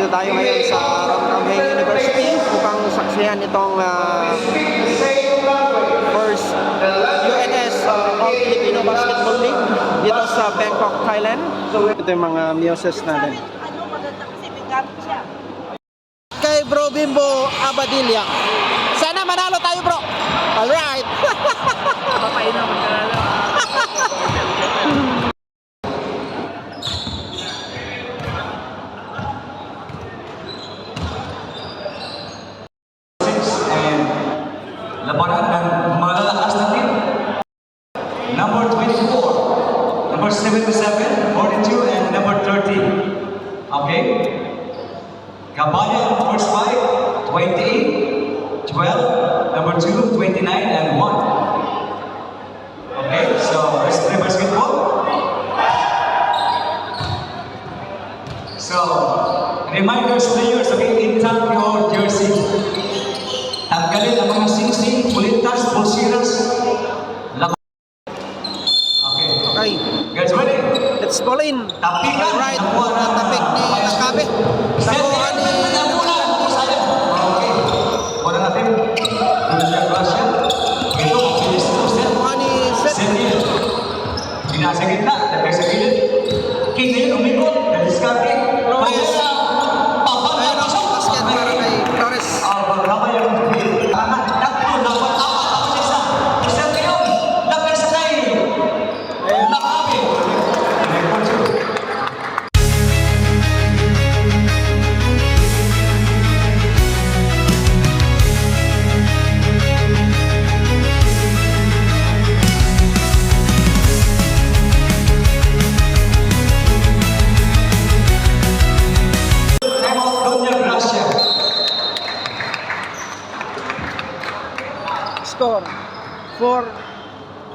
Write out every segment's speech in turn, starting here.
tayo ngayon sa Ramramay University upang saksihan itong first UNS All Filipino Basketball League dito sa Bangkok, Thailand. Ito yung mga muses natin. Kay Bro Bimbo Abadilla. Sana manalo tayo, bro. Alright. Papainom mo na lang. Labanan ng malalakas na team. Number 24, number 77, 42, and number 30. Okay? Kabayan, first 5, 28, 12, number 2, 29, and 1. Okay, so let's play basketball. So, reminders players, okay, intact your jersey. Tanggalin ang mga sing-sing, kulintas, pulsiras. Okay. Guys, ready? Let's ball in. Tapikan. Alright. Natapik ni Nakabe. Takuhan ni Okay. Wala natin. Dunia Gracia. Ito, mabilis na set. Takuhan ni Seth. Set yun. Binasa gitna. Dagdag sa gilid. Kinin, umikot. Nadiskarte. Flores. Papan. Ayun ang basket para kay Flores. Ramay ang field. Tatlo, dapat apat. Tapos isa. Isa kayo. Dagdag sa kayo. Nakabe. Dunia Gracia. Score 4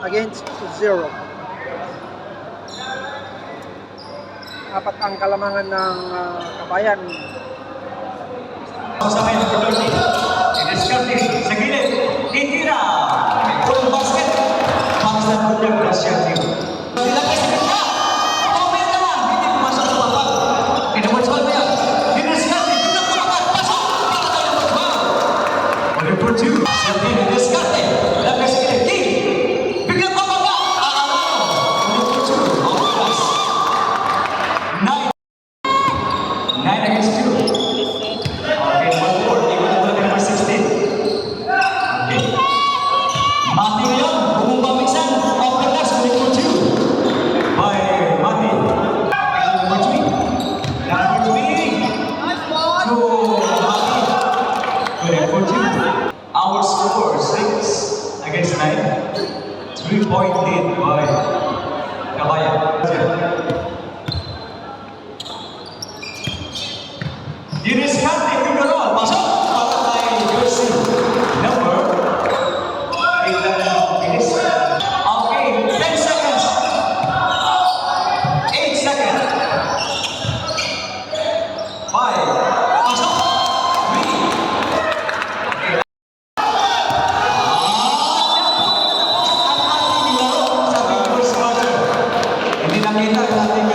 against 0. Apat ang kalamangan ng Kabayan. Sa may number 30. Didiskarte sa gilid. Titira. Full basket. Pass na Dunia Gracia team. Dilagay sa gitna. Comment naman. Hindi pumasok sa papan. Kinamonsol na yan. Didiskarte. Biglang kumakat. Pasok. Number 2. Siyempre, didiskarte. Dilagay sa gilid. King. Biglang kumakat. Number 2. Out pass. 9 against 2. Okay, 1-4. Ikaw na talaga number 16. Okay. Mati ngayon. Bumumba minsan. Off the glass. Number 2. By Mati. Number 3. Number 3. To Mati. Number 2. Our score 6 against 9. 3-point lead by Kabayan. Didiskarte Figueroa. Pasok. Para kay jersey number 8. Okay, 10 seconds. 8 seconds. 5. Pasok. 3. Okay. Ang ating laro sa first quarter. Hindi nakita ang ating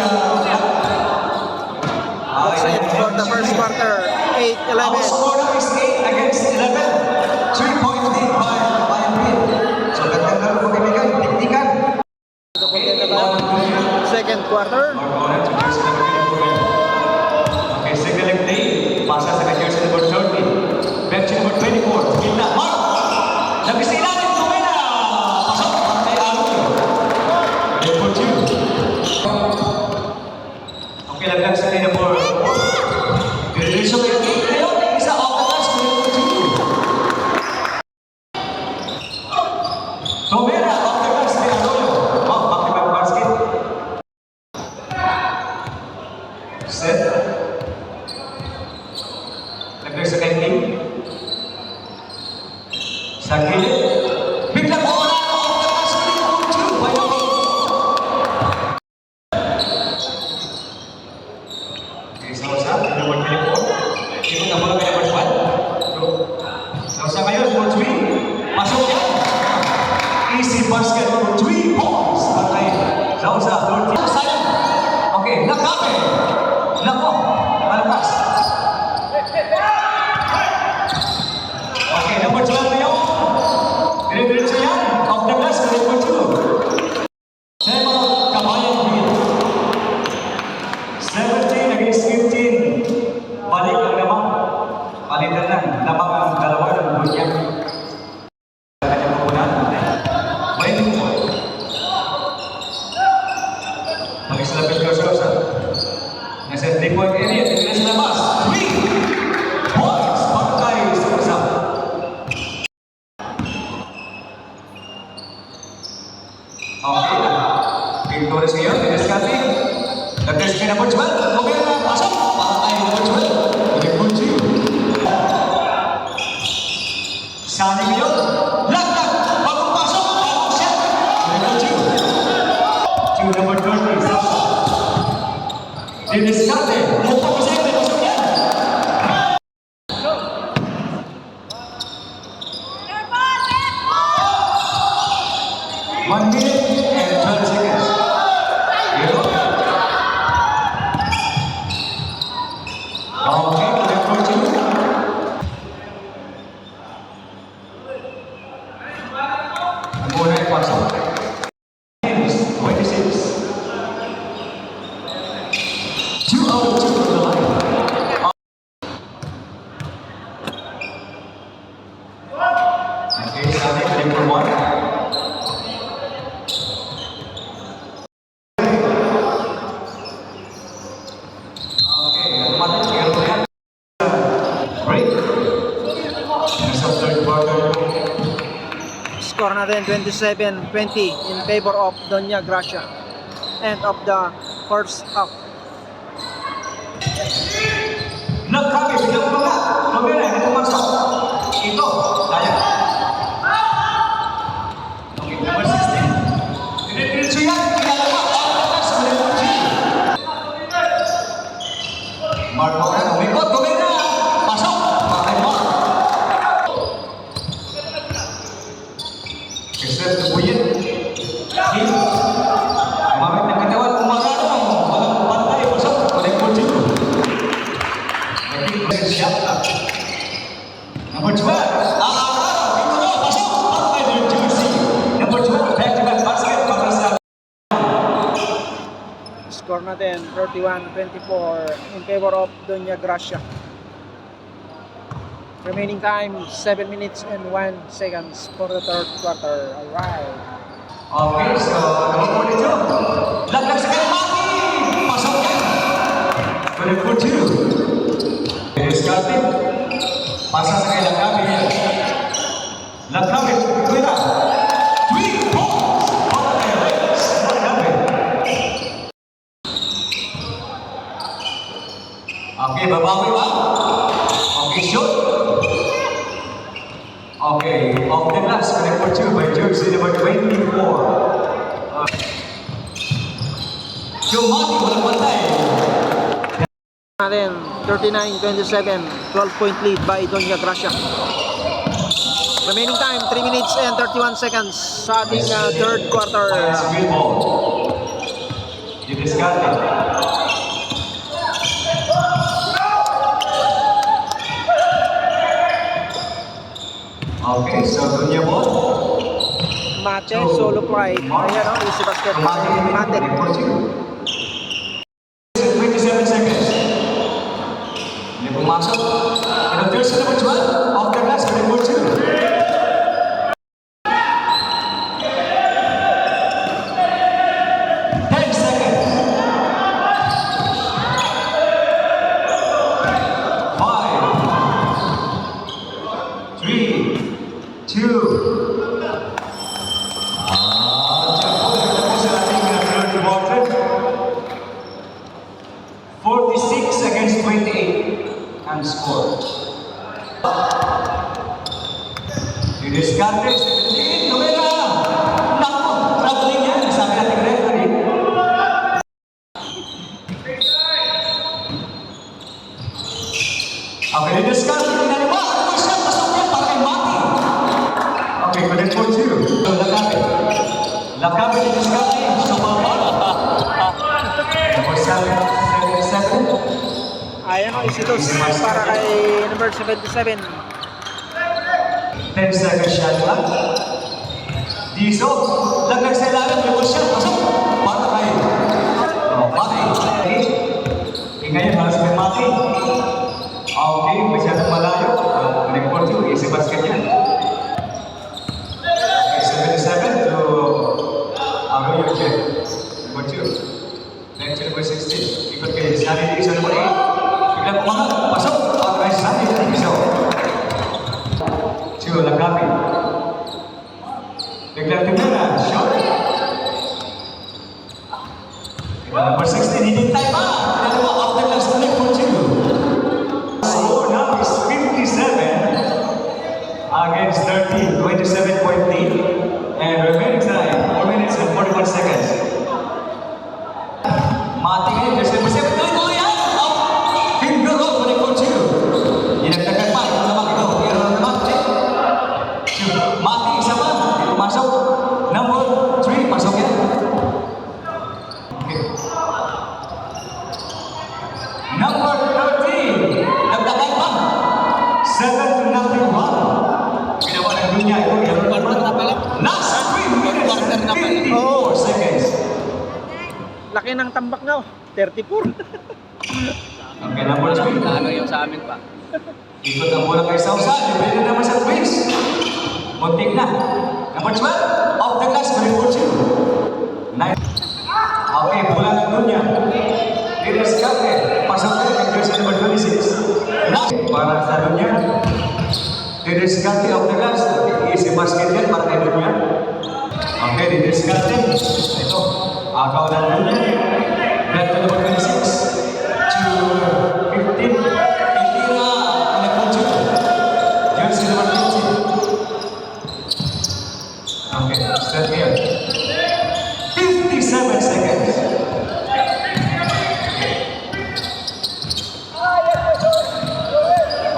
Outside for the first quarter. 8-11. Our score is 8 against 11. 3-point lead by Pin. So, gandang laro po kaibigan. Tiktikan. Second quarter. Okay, second leg play. Pasa sa jersey number 30. Bench number 24. Gilna. Mark! Labis sa ilalim. Tumena! Pasok! Kay Aaron. Number 2. Okay, lagdag sa number 4. Diretso kay King. Ngayon, isa off the glass. Number 2. Tumena off the glass kay Arroyo. Wow, back-to-back basket. Set. Lagdag sa kay King. Sa gilid. Biglang wala off the glass. Number 2. By King. Okay, Sausa, number 24. Ito na mula kay number 1. Sausa ngayon, number 3. Pasok yan. Easy basket, number 3 points. Patay. Sausa, 30. Sayang. Okay, Nakabe. Nako. Malakas. Okay na. Victorious ngayon, Dinescate. Nag-test kay number 12. Gomera, pasok. Para ay number 12. Number 2. Sani ngayon. Lagdag. Bagong pasok. Bagong set. Number 2. To number 30. Sasa. Dinescate. Mukhang masaya. Pasok yan. 1 minute and 12 seconds. Here. Okay, number 2. Muna yung pasok. 26. 2 out of 2 from the line. Okay, sabi ko number 1. Score natin 27-20 in favor of Doña Gracia. End of the first half. Nagkami, biglang mga. Gomera, hindi pumasok. Ito, daya. Okay, number 16. Diretso yan, kinalawa. Pagkakas, number 3. Mark Gomera, umikot, Gomera. Pasok, bakay mo. Except the buyin. Hit. Gumamit ng katawan, umarano. Walang pantay, pasok. Number 2. Number 12. Pasok. Pantay ng jersey. Number 12. Back-to-back basket. Para sa Score natin 31-24 in favor of Doña Gracia. Remaining time 7 minutes and 1 seconds for the third quarter. Alright. Okay, so number 42. Laglag sa Kalimati. Pasok yan. Number 2. Dinescate. Pasa sa kay Lagkabi. Lagkabi. Kuwira. 3 points. Para kay Rex. Lagkabi. Okay, babawi ba? Okay, shoot. Okay, off the glass, number 2 by jersey number 24. Jomati, walang pantay. Natin 39-27, 12-point lead by Doña Gracia. Remaining time 3 minutes and 31 seconds sa ating third quarter. Nice good ball. Dinescate. Okay, so Dunya ball. Mate, solo pride. Ayan o, easy basket. Mate. 27 seconds. Hindi pumasok. And the third number 12, off the glass, number 2. 10 seconds. 5, 3, 2. Tapos sa ating third quarter. 46 against 28 ang score. Dinescate, 17, Gomera. Naku, traveling yan. Sabi natin referee. Okay, Dinescate, kinaliwa. Ano siya? Pasok yan para kay Mati. Okay, connect for 2. So, Lagkabi. Lagkabi, Dinescate. Sumama. Number 77. Ayan o, easy toss para kay number 77. 10 seconds shot clock. Diso, laglag sa ilalim, yung shot, pasok. Para kay Mati. Ngayon, para sa kay Mati. Okay, masyadong malayo. Record 2, easy basket yan. Okay, 77 to Arroyo check. Number 2. Next to number 16. Ikot kay Sani Diso, number 8. Biglang umangat, pasok. Para kay Sani Diso. Lagkabi. Biglang tingnan na, shot. 16, hinintay pa. Dalawa, after last click for 2. Score now is 57 against 13, 27 point lead. And remaining time, 4 minutes and 41 seconds. Mati ngayon, there's number 7. Tuloy-tuloy yan! Up! Finger roll, balik for 2. Dinagdagan pa, ito naman ito. Pero naman, Mati, isa pa. Ito masok. Number 3, pasok yan. Okay. Number 13, dagdagan pa. 7-0 run. Ginawa ng dunya ito. Last 3 minutes and 54 seconds. Laki ng tambak nga, 34. Okay, number 3. Ano yung sa amin pa? Ikot ang bola kay Sausa. Libre naman sa twist. Muntik na. Number 12. Off the glass. Balik for 2. Okay, bola ng dunya. Liris Kake. Pasok kayo kay jersey number 26. Last. Para sa dunya. Liris Kake off the glass. Easy basket yan para kay dunya. Okay, Liris Kake. Ito. Agaw ng dunya. Back to number 26. To 15. Jersey number 15. Okay, start here. 57 seconds.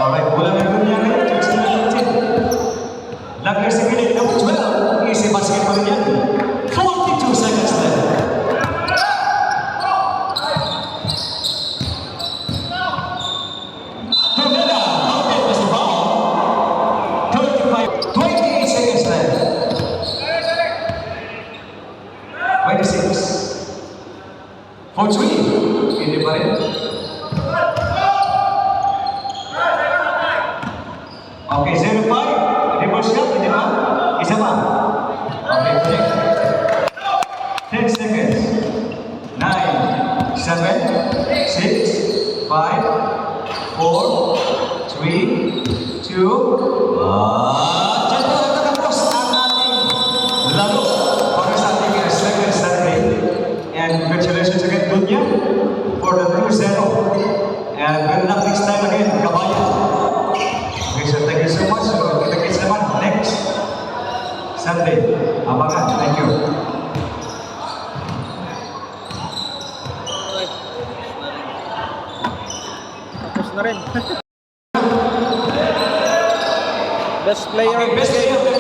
Alright, bola ng dunya ngayon. Jersey number 15. Lagner sa gilid, number 12. Easy basket pa rin yan. 42 seconds left. Tonela, outlet was the ball. 28 seconds left. 26. For 3. Hindi pa rin. Okay, 0-5. Reverse shot, hindi ba? Isa pa. Okay, correct. 10 seconds. 9, 7, 6, 5, 4, 3, 2, 1. Diyan po nagtatapos ang ating laro para sa ating second Saturday. And congratulations again, Dunya, for the 2-0. And good luck next time again, Kabayan. Okay, so thank you so much. So, kita-kits naman next Sunday. Abangan. Thank you. Tapos na rin. Best player Okay, of the best game. player of the